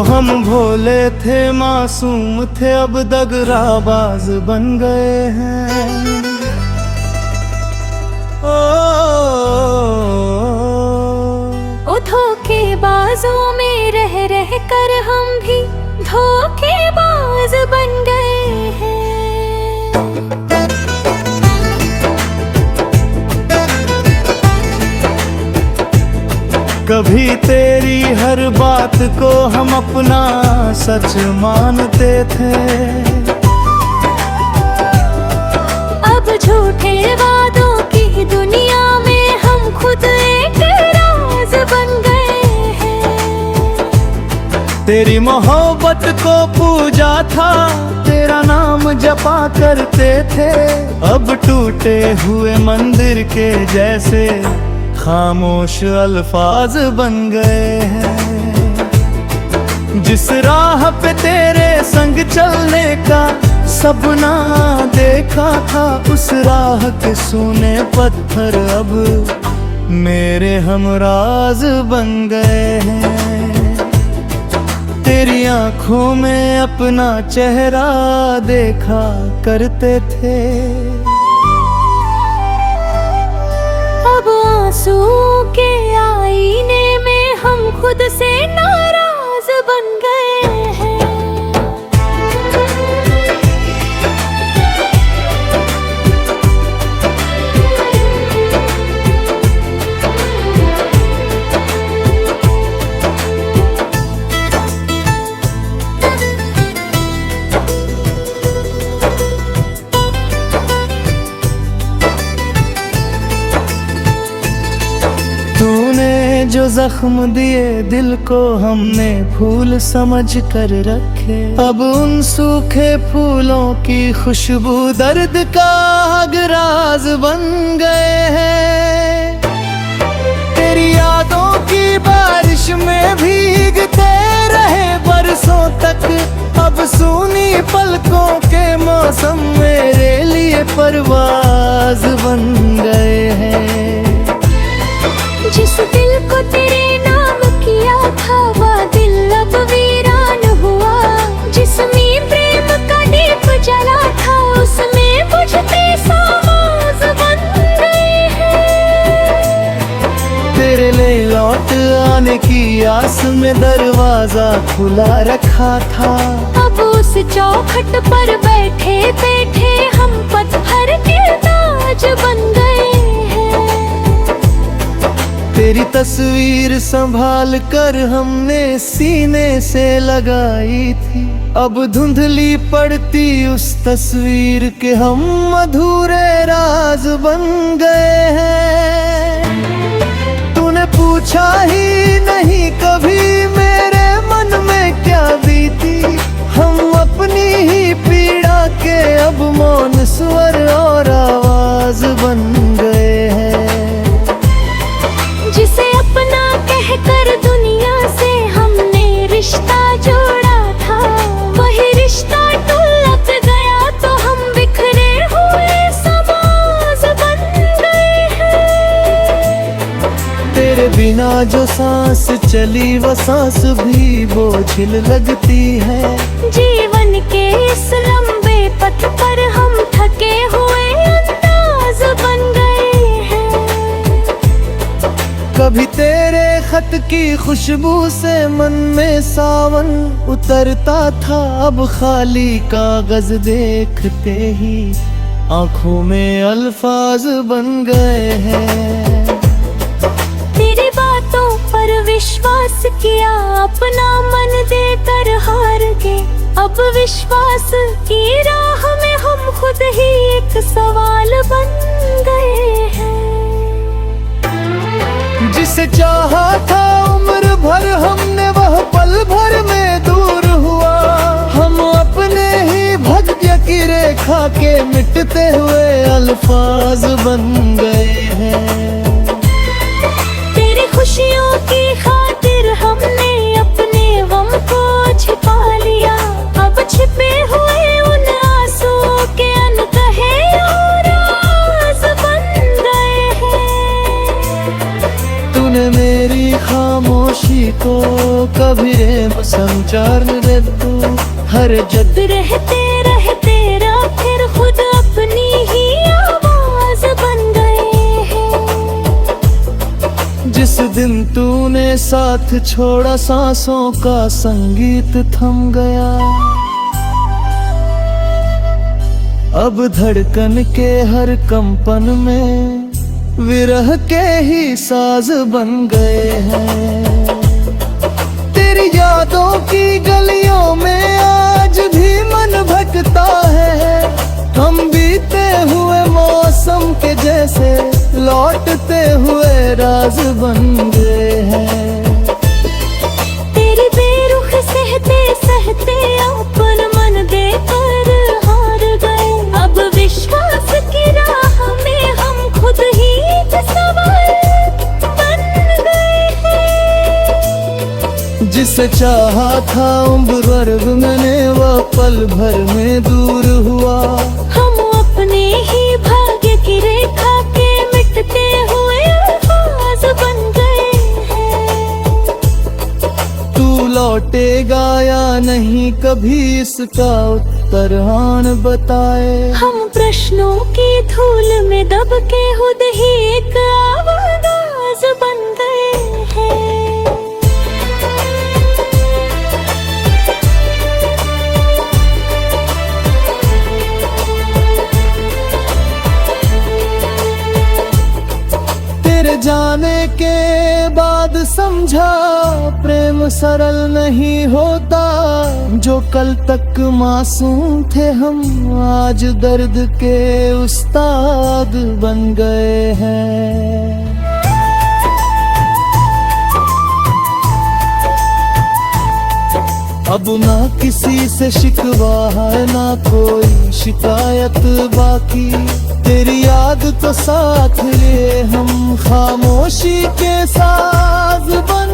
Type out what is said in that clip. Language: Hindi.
हम भोले थे, मासूम थे, अब दगराबाज बन गए हैं। ओ धोखेबाजों में रह कर हम भी धोखेबाज बन गए हैं। कभी तेरी हर बात को हम अपना सच मानते थे, अब झूठे वादों की दुनिया में हम खुद एक राज बन गए हैं। तेरी मोहब्बत को पूजा था, तेरा नाम जपा करते थे, अब टूटे हुए मंदिर के जैसे खामोश अल्फाज बन गए हैं। जिस राह पे तेरे संग चलने का सपना देखा था, उस राह के सूने पत्थर अब मेरे हमराज बन गए हैं। तेरी आंखों में अपना चेहरा देखा करते थे, अब आंसू के आईने में हम खुद से नाराज बन गए हैं। तूने जो जख्म दिए दिल को हमने फूल समझ कर रखे, अब उन सूखे फूलों की खुशबू दर्द का राज बन गए हैं। तेरी यादों की बारिश में भीगते रहे बरसों तक, अब सूनी पलकों के मौसम मेरे लिए परवाज बन गए हैं। जिस दिल को तेरे नाम किया था, वह दिल अब वीरान हुआ। जिसमें प्रेम का दीप जला था, उसमें बुझते सामाज बन गए हैं। तेरे लिए लौट आने की आस में दरवाजा खुला रखा था, अब उस चौखट पर बैठे बैठे हम पत्थर के ताज बन गए हैं। तेरी तस्वीर संभाल कर हमने सीने से लगाई थी, अब धुंधली पड़ती उस तस्वीर के हम अधूरे राज बन गए हैं। तूने पूछा ही नहीं कभी मेरे मन में क्या बीती, हम अपनी ही पीड़ा के अब मौन स्वर और आवाज बन गए हैं। जिसे अपना कहकर दुनिया से हमने रिश्ता जोड़ा था, वही रिश्ता टूट गया तो हम बिखरे हुए समाज बन गए हैं। तेरे बिना जो सांस चली वो सांस भी बोझिल लगती है। जीवन के इस लंबे पथ पर हम थके हुए अंदाज बन गए हैं। कभी तेरे खत की खुशबू से मन में सावन उतरता था, अब खाली कागज देखते ही आंखों में अल्फाज बन गए हैं। तेरी बातों पर विश्वास किया, अपना मन देकर हार गए। अब विश्वास की राह में हम खुद ही एक सवाल बन गए हैं। जिसे चाहा था उम्र भर हमने, वह पल भर में दूर हुआ। हम अपने ही भाग्य की रेखा के मिटते हुए अल्फाज बन गए हैं। तेरी खुशियों की खातिर हमने अपने गम को छिपा लिया, अब छिपे हुए उन आंसुओं के अनकहे और राज बन गए हैं। तूने मेरी खामोशी को कभी रे संचार रे तू हर जग रहते रहते फिर खुद अपनी ही आवाज बन गए हैं। जिस दिन तूने साथ छोड़ा सांसों का संगीत थम गया। अब धड़कन के हर कंपन में विरह के ही साज बन गए हैं। तेरी यादों की गलियों में आज भी मन भटकता है। हम बीते हुए मौसम के जैसे लौटते हुए राज बन गए हैं। तेरी बेरुख सहते सहते अपन मन देकर हार गए। अब विश्वास की राह में हम खुद ही एक सवाल बन गए हैं। जिसे चाहा था उम्र वर्ग मैंने वह पल भर में दूर हुआ। हम अपने ही भाग्य की रेखा के मिटते हुए अल्फाज बन गए हैं। तू लौटेगा या नहीं कभी इसका उत्तर हान बताए। हम प्रश्नों की धूल में दब के खुद ही एक आवाज बन गए हैं। तेरे जाने के बाद समझा प्रेम सरल नहीं होता। जो कल तक मासूम थे हम आज दर्द के उस्ताद बन गए हैं। अब ना किसी से शिकवा है ना कोई शिकायत बाकी। तेरी याद तो साथ लिए हम खामोशी के साज बन